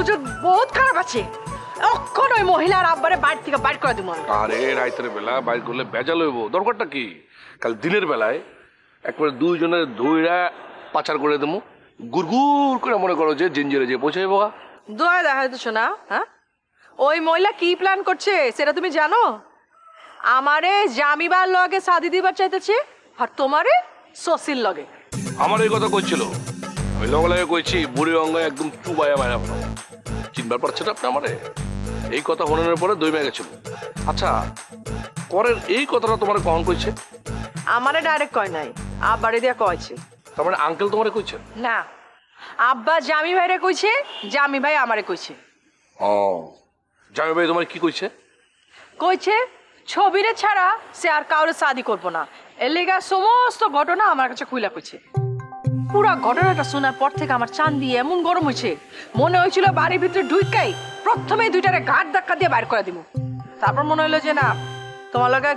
সুযোগ বহুত খারাপ আছে অক্ষণ ওই মহিলার আব্বারে বাড়ি থেকে বাইর করে দিব আরে রাইতের বেলা বাইর করলে ভেজাল হইব দরকারটা কি কাল দিনের বেলায় একবারে দুইজনের ধইরা পাচার করে দেবো গুড়গুড় করে মনে করো যে জিঞ্জিরে যে পৌঁছাইব দোয়া দেখা দিচ্ছ না হ্যাঁ ওই মহিলা কি প্ল্যান করছে সেটা তুমি জানো আমারে জামিবার লগে শাদি দিবার চাইতেছে আর তোমারে সসির লগে আমার এই কথা কইছিল আমি লগে লগে কইছি বুড়ি অঙ্গ একদম চুবাইয়া মারা চিনবার পারছে না আপনি আমারে এই কথা শোনানোর পরে দই মেয়ে গেছিল আচ্ছা পরের এই কথাটা তোমার কখন কইছে আমারে ডাইরেক্ট কয় নাই আব্বারে দিয়া কইছে তার মানে আঙ্কেল তোমারে কইছে না আব্বা জামি ভাইরে কইছে জামি ভাই আমারে কইছে ও জামি ভাই তোমার কি কইছে কইছে ছবিরে ছাড়া সে আর কাউরে শাদি করবো না এর লেগা সমস্ত ঘটনা আমার কাছে খুইলা কইছে পুরা ঘটনাটা শোনার পর থেকে আমার চান দিয়ে এমন গরম হয়েছে মনে হয়েছিল বাড়ির ভিতরে ঢুকাই প্রথমেই দুইটারে ঘাট ধাক্কা দিয়ে বাইর করে দিব তারপর মনে হলো যে না তোমার লগে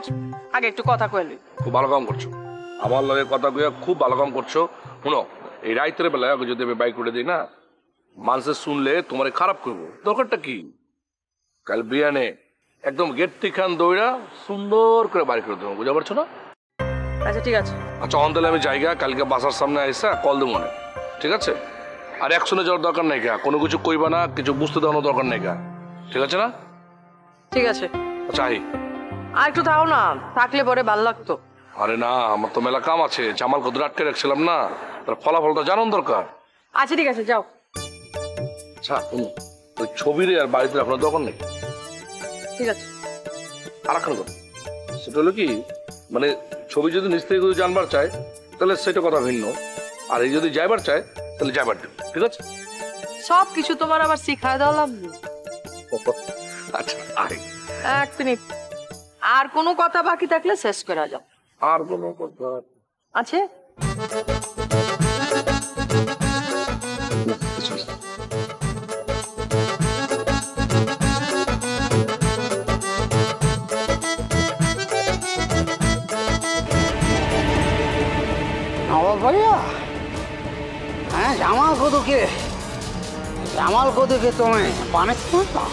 আগে একটু কথা কইলি খুব ভালো কাম করছো আমার লগে কথা কইয়া খুব ভালো কাম করছো শুনো এই রাইতের বেলায় আগে যদি আমি বাইক করে দিই না মানুষের শুনলে তোমারে খারাপ করবো দরকারটা কি কাল বিয়ানে একদম গেট থেকে দৌড়া সুন্দর করে বাইর করে দেবো বুঝতে পারছো না আচ্ছা ঠিক আছে আচ্ছা অন্তলে আমি জায়গা কালকে বাসার সামনে আইসা কল দেবো মনে ঠিক আছে আর একশনে যাওয়ার দরকার নেই গা কোনো কিছু কইবা না কিছু বুঝতে দেওয়ানোর দরকার নেই গা ঠিক আছে না ঠিক আছে আচ্ছা আহি আর একটু থাও না থাকলে পরে ভালো লাগতো আরে না আমার তো মেলা কাম আছে জামাল কত আটকে রাখছিলাম না তার ফলাফলটা জানান দরকার আচ্ছা ঠিক আছে যাও আচ্ছা শুনো ওই ছবিরে আর বাড়িতে রাখানোর দরকার নেই ঠিক আছে আর একটা কথা সেটা হলো কি মানে ছবি যদি নিজ থেকে কেউ জানবার চায় তাহলে সেটা কথা ভিন্ন আর এই যদি যাইবার চায় তাহলে যাইবার দেব ঠিক আছে সব কিছু তোমার আবার শিখায় দেওয়া লাগবে আচ্ছা আয় এক মিনিট আর কোনো কথা বাকি থাকলে শেষ করে যাও আর কোনো কথা আছে भैया हाँ জামাল কদুকে তুমি বানাচ্ছো না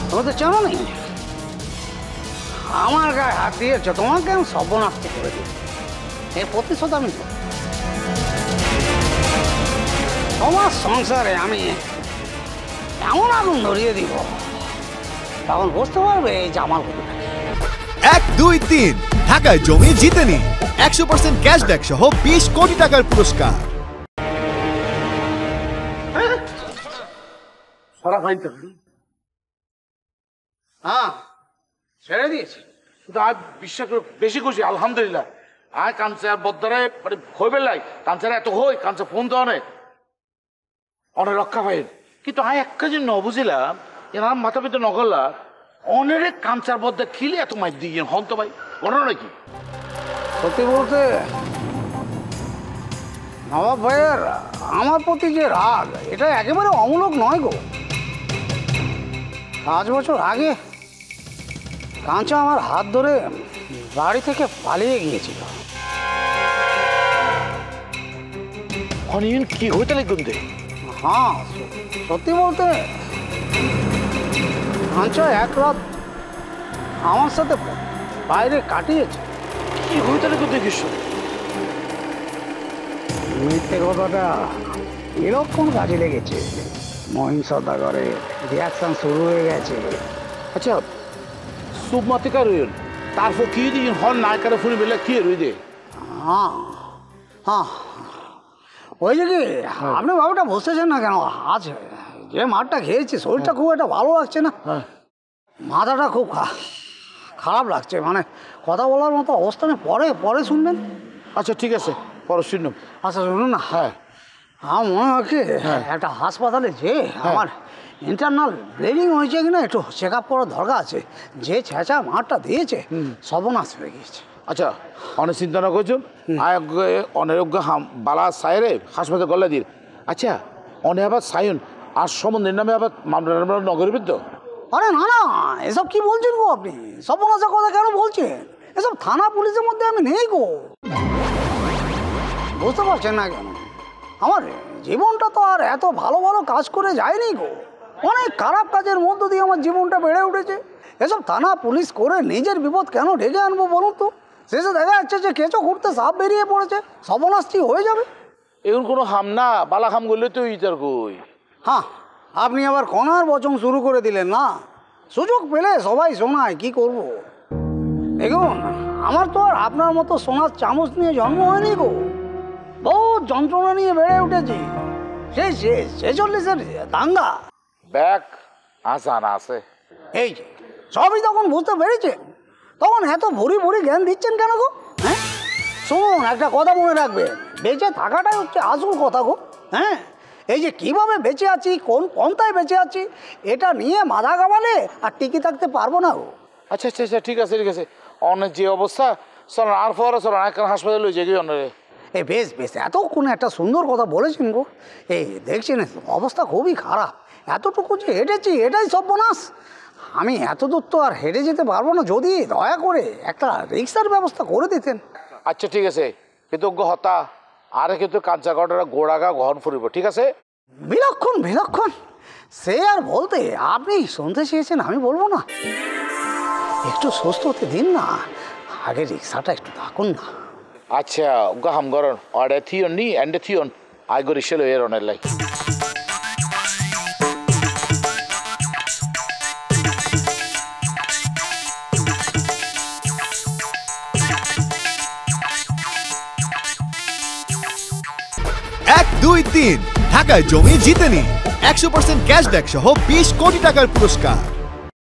তুমি তো জানো নি আমার গায়ে হাত দিয়েছ তোমাকে আমি সর্বনাশ করে দিই এর প্রতিশোধ আমি তোমার সংসারে আমি এমন আগুন ধরিয়ে দিব তখন বুঝতে পারবে এই জামাল কদুকে 1, 2, 3 ঢাকায় জমি জিতে নিন 100% ক্যাশব্যাক সহ 20 কোটি টাকার পুরস্কার হ্যাঁ ছেড়ে দিয়েছি কিন্তু আর বিশ্বাস করে বেশি খুশি আলহামদুলিল্লাহ আয় কানছে আর বদ্দারে মানে হইবে লাই কানছে এত হই কানছে ফোন তো অনেক রক্ষা পাইন কিন্তু আয় এক কাজ ন বুঝিলাম এনার মাথা পিতে নগলা অনেক কাঞ্চার বদ্দা খিলে এত মাই দিয়ে হন তো ভাই ঘটনা নাকি সত্যি বলতে নবাব ভাইয়ের আমার প্রতি যে রাগ এটা একেবারে অমূলক নয় গো 5 বছর আগে কাঞ্চা আমার হাত ধরে বাড়ি থেকে পালিয়ে গিয়েছিল অনিয়ন কি হইতে লাগবে হ্যাঁ সত্যি বলতে কাঞ্চা এক রাত আমার সাথে বাইরে কাটিয়েছে কি হইতে লাগবে দেখিস মিথ্যে কথাটা এরকম কাজে লেগেছে মহিম সদাগরে রিয়াকশন শুরু হয়ে গেছে আচ্ছা সুপ মাতিকা রইল তারপর কি দিন হন নায়িকারে ফুরি বেলা কি রই দে হ্যাঁ হ্যাঁ ওই যে কি আপনি বাবুটা বসেছেন না কেন আজ যে মাঠটা খেয়েছি শরীরটা খুব একটা ভালো লাগছে না মাথাটা খুব খারাপ লাগছে মানে কথা বলার মতো অবস্থা নেই পরে শুনবেন আচ্ছা ঠিক আছে পরে শুনুন আচ্ছা শুনুন না হ্যাঁ আমার মনে হয় কি একটা হাসপাতালে যে আমার ইন্টারনাল ব্লিডিং হয়েছে কিনা একটু চেক আপ করার দরকার আছে যে ছেঁচা মাঠটা দিয়েছে সর্বনাশ হয়ে গিয়েছে আচ্ছা অনেক চিন্তা না করছেন অনেক বালা সাইরে হাসপাতালে গলা দিন আচ্ছা অনেক আবার সাইন আর সম্বন্ধের নামে আবার মামলা নগরীর তো আরে না না এসব কি বলছেন গো আপনি সর্বনাশের কথা কেন বলছেন এসব থানা পুলিশের মধ্যে আমি নেই গো বুঝতে পারছেন না কেন আমার জীবনটা তো আর এত ভালো ভালো কাজ করে যায়নি গো। অনেক খারাপ কাজের মধ্য দিয়ে আমার জীবনটা বেড়ে উঠেছে। এসব থানা পুলিশ করে নিজের বিপদ কেন ডেকে আনবো বলুন তো? শেষে দেখা যাচ্ছে যে কেঁচো ঘুরতে সাপ বেরিয়ে পড়েছে, সর্বনাশটি হয়ে যাবে। এখন কোনো হাম না, বালা খাম করলে তো ইতার কই। হ্যাঁ, আপনি আবার কনার বচন শুরু করে দিলেন না। সুযোগ পেলে সবাই শোনায়, কি করব। দেখুন, আমার তো আর আপনার মতো সোনার চামচ নিয়ে জন্ম হয়নি গো। বহুত যন্ত্রণা নিয়ে বেড়ে উঠেছি। সেই 46-এর দাঙ্গা। ব্যাগ আসান আছে। এই যে সবই তখন বুঝতে পেরেছেন, তখন এত ভরি ভরি জ্ঞান দিচ্ছেন কেন গো? হ্যাঁ, শুনুন, একটা কথা মনে রাখবেন, বেঁচে থাকাটাই হচ্ছে আসল কথা গো। হ্যাঁ, এই যে কিভাবে বেঁচে আছি, কোন পন্থায় বেঁচে আছি, এটা নিয়ে মাথা ঘামালে আর টিকে থাকতে পারবো না গো। আচ্ছা আচ্ছা আচ্ছা, ঠিক আছে ঠিক আছে। অনেক যে অবস্থা, চল আর পরে চল একটা হাসপাতালে লই যাই অনেরে। এই বেশ বেশ, এতক্ষণ একটা সুন্দর কথা বলেছেন গো। এই দেখছেন অবস্থা খুবই খারাপ। এতটুকু যে হেঁটেছি এটাই সর্বনাশ। আমি এত দূর তো আর হেঁটে যেতে পারবো না, যদি দয়া করে একটা রিক্সার ব্যবস্থা করে দিতেন। আচ্ছা ঠিক আছে, কৃতজ্ঞ হতা। আরে কিন্তু কাঁচা গড়া গোড়াগা ঘন ফুরিব, ঠিক আছে? বিলক্ষণ বিলক্ষণ, সে আর বলতে, আপনি শুনতে চেয়েছেন, আমি বলবো না। একটু সুস্থ হতে দিন না, আগে রিক্সাটা একটু থাকুন না। আচ্ছা উগা হাম গরন অডে থিয়ন নি এন্ডে থিয়ন আই গো রিক্সা লই এরনের লাই। এক দুই তিন ঢাকায় জমি জিতে নিন 100% ক্যাশব্যাক সহ 20 কোটি টাকার পুরস্কার।